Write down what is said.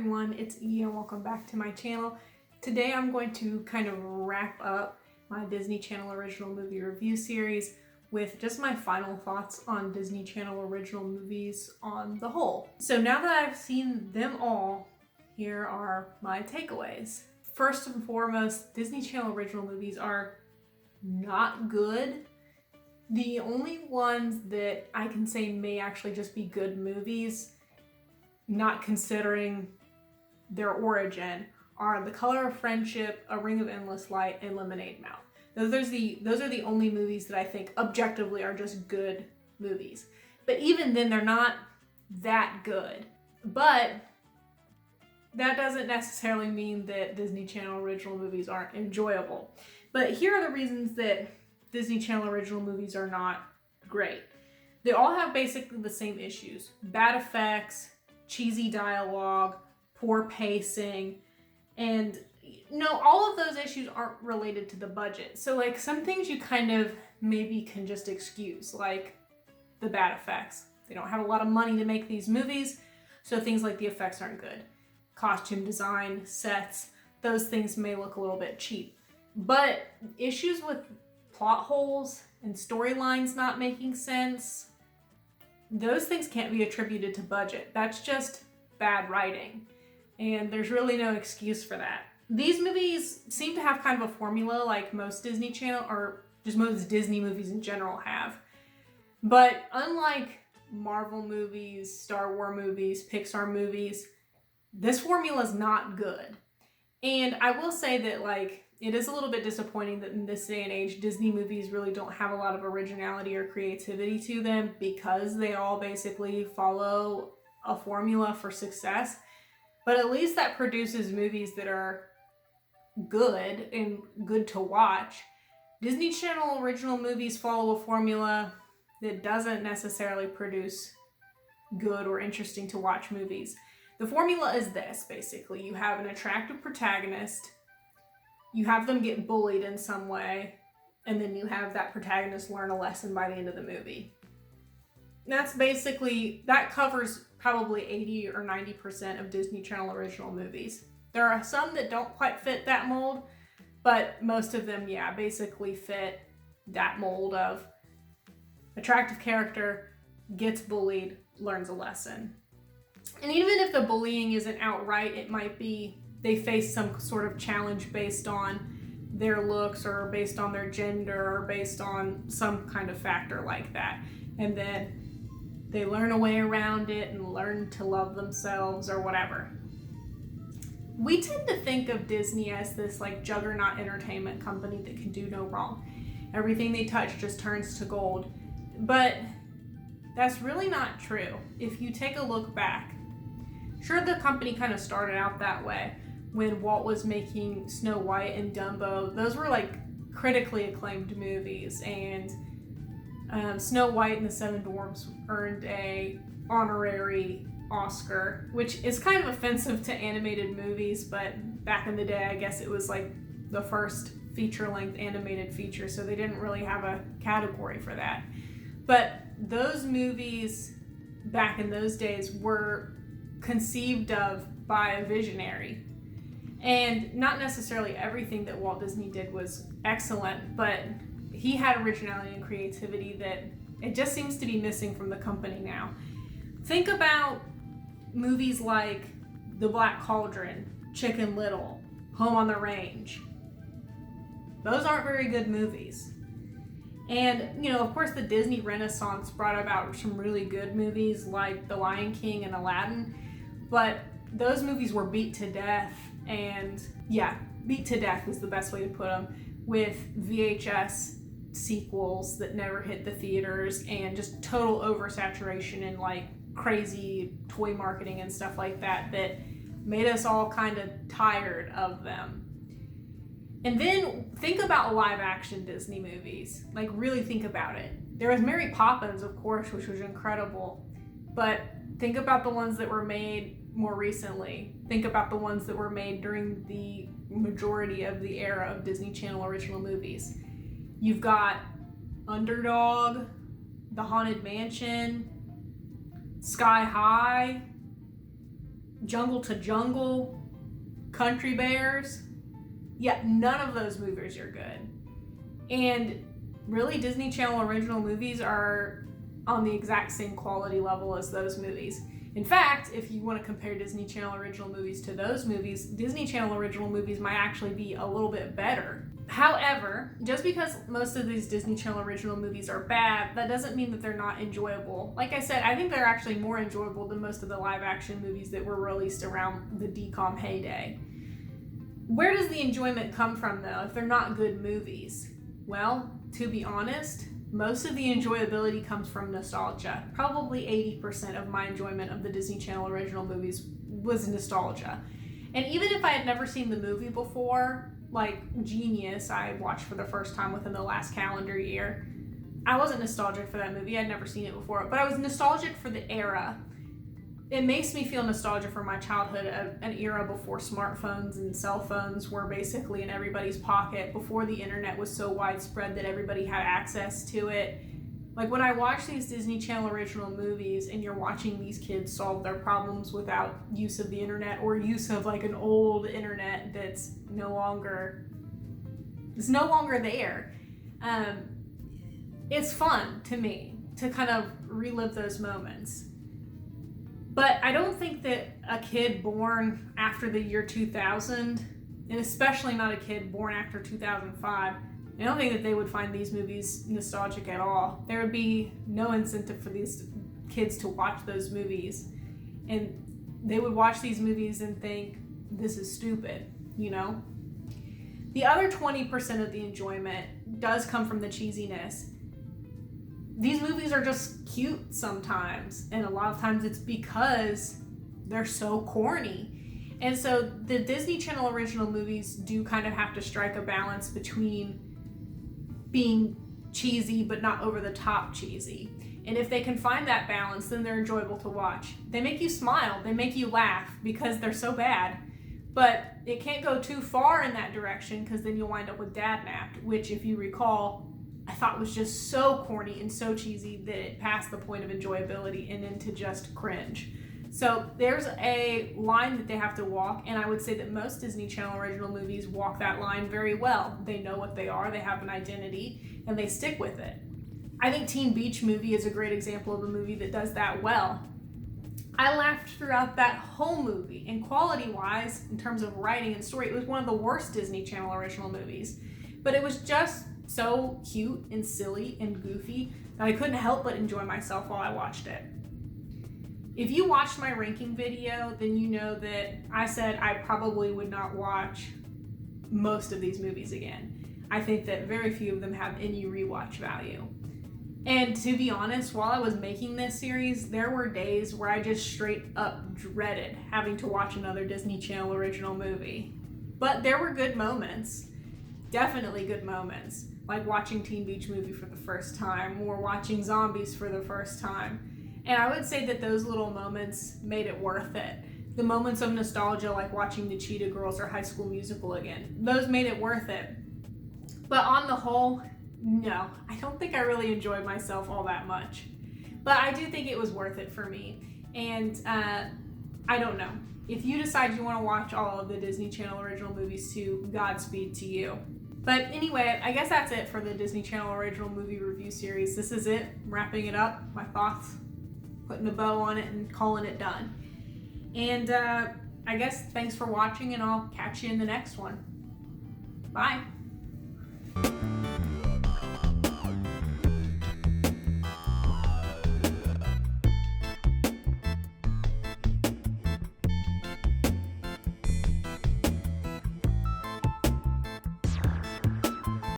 everyone, it's E and welcome back to my channel. Today I'm going to kind of wrap up my Disney Channel original movie review series with just my final thoughts on Disney Channel original movies on the whole. So now that I've seen them all, here are my takeaways. First and foremost, Disney Channel original movies are not good. The only ones that I can say may actually just be good movies, not considering their origin, are The Color of Friendship, A Ring of Endless Light, and Lemonade Mouth. Those are the only movies that I think objectively are just good movies. But even then, they're not that good. But that doesn't necessarily mean that Disney Channel original movies aren't enjoyable. But here are the reasons that Disney Channel original movies are not great. They all have basically the same issues: bad effects, cheesy dialogue, poor pacing, and all of those issues aren't related to the budget. So like some things you kind of maybe can just excuse, like the bad effects. They don't have a lot of money to make these movies, so things like the effects aren't good. Costume design, sets, those things may look a little bit cheap. But issues with plot holes and storylines not making sense, those things can't be attributed to budget. That's just bad writing. And there's really no excuse for that. These movies seem to have kind of a formula like most Disney Channel, or just most Disney movies in general have. But unlike Marvel movies, Star Wars movies, Pixar movies, this formula is not good. And I will say that it is a little bit disappointing that in this day and age, Disney movies really don't have a lot of originality or creativity to them, because they all basically follow a formula for success. But at least that produces movies that are good and good to watch. Disney Channel original movies follow a formula that doesn't necessarily produce good or interesting to watch movies. The formula is this, basically. You have an attractive protagonist, you have them get bullied in some way, and then you have that protagonist learn a lesson by the end of the movie. That covers probably 80 or 90% of Disney Channel original movies. There are some that don't quite fit that mold, but most of them, basically fit that mold of attractive character, gets bullied, learns a lesson. And even if the bullying isn't outright, it might be they face some sort of challenge based on their looks or based on their gender or based on some kind of factor like that. And then they learn a way around it and learn to love themselves or whatever. We tend to think of Disney as this juggernaut entertainment company that can do no wrong. Everything they touch just turns to gold. But that's really not true. If you take a look back, sure, the company kind of started out that way when Walt was making Snow White and Dumbo. Those were critically acclaimed movies, and Snow White and the Seven Dwarfs earned a honorary Oscar, which is kind of offensive to animated movies, but back in the day, I guess it was the first feature-length animated feature, so they didn't really have a category for that. But those movies back in those days were conceived of by a visionary. And not necessarily everything that Walt Disney did was excellent, but he had originality and creativity that it just seems to be missing from the company now. Think about movies like The Black Cauldron, Chicken Little, Home on the Range. Those aren't very good movies. And, of course, the Disney Renaissance brought about some really good movies like The Lion King and Aladdin, but those movies were beat to death, and beat to death is the best way to put them, with VHS sequels that never hit the theaters and just total oversaturation and crazy toy marketing and stuff like that made us all kind of tired of them. And then think about live action Disney movies. Really think about it. There was Mary Poppins, of course, which was incredible. But think about the ones that were made more recently. Think about the ones that were made during the majority of the era of Disney Channel original movies. You've got Underdog, The Haunted Mansion, Sky High. Jungle to Jungle, Country Bears. Yeah, none of those movies are good. And really, Disney Channel original movies are on the exact same quality level as those movies. In fact, if you want to compare Disney Channel original movies to those movies, Disney Channel original movies might actually be a little bit better. However, just because most of these Disney Channel original movies are bad, that doesn't mean that they're not enjoyable. Like I said, I think they're actually more enjoyable than most of the live action movies that were released around the DCOM heyday. Where does the enjoyment come from, though, if they're not good movies? Well, to be honest, most of the enjoyability comes from nostalgia. Probably 80% of my enjoyment of the Disney Channel original movies was nostalgia. And even if I had never seen the movie before, like Genius, I watched for the first time within the last calendar year, I wasn't nostalgic for that movie. I'd never seen it before, but I was nostalgic for the era. It makes me feel nostalgia for my childhood, an era before smartphones and cell phones were basically in everybody's pocket, before the internet was so widespread that everybody had access to it. Like when I watch these Disney Channel original movies and you're watching these kids solve their problems without use of the internet or use of like an old internet that's no longer there. It's fun to me to kind of relive those moments. But I don't think that a kid born after the year 2000, and especially not a kid born after 2005, I don't think that they would find these movies nostalgic at all. There would be no incentive for these kids to watch those movies. And they would watch these movies and think, this is stupid, you know? The other 20% of the enjoyment does come from the cheesiness. These movies are just cute sometimes, and a lot of times it's because they're so corny. And so the Disney Channel original movies do kind of have to strike a balance between being cheesy but not over the top cheesy. And if they can find that balance, then they're enjoyable to watch. They make you smile, they make you laugh because they're so bad. But it can't go too far in that direction because then you'll wind up with Dad Napped, which, if you recall, I thought was just so corny and so cheesy that it passed the point of enjoyability and into just cringe. So there's a line that they have to walk, and I would say that most Disney Channel original movies walk that line very well. They know what they are, they have an identity, and they stick with it. I think Teen Beach Movie is a great example of a movie that does that well. I laughed throughout that whole movie, and quality-wise, in terms of writing and story, it was one of the worst Disney Channel original movies. But it was just so cute and silly and goofy that I couldn't help but enjoy myself while I watched it. If you watched my ranking video, then you know that I said I probably would not watch most of these movies again. I think that very few of them have any rewatch value. And to be honest, while I was making this series, there were days where I just straight up dreaded having to watch another Disney Channel original movie. But there were good moments. Definitely good moments. Like watching Teen Beach Movie for the first time, or watching Zombies for the first time. And I would say that those little moments made it worth it. The moments of nostalgia, like watching the Cheetah Girls or High School Musical again, those made it worth it. But on the whole, no, I don't think I really enjoyed myself all that much. But I do think it was worth it for me. And I don't know. If you decide you want to watch all of the Disney Channel original movies too, Godspeed to you. But anyway, I guess that's it for the Disney Channel original movie review series. This is it, wrapping it up, my thoughts, putting a bow on it and calling it done. And I guess thanks for watching, and I'll catch you in the next one. Bye.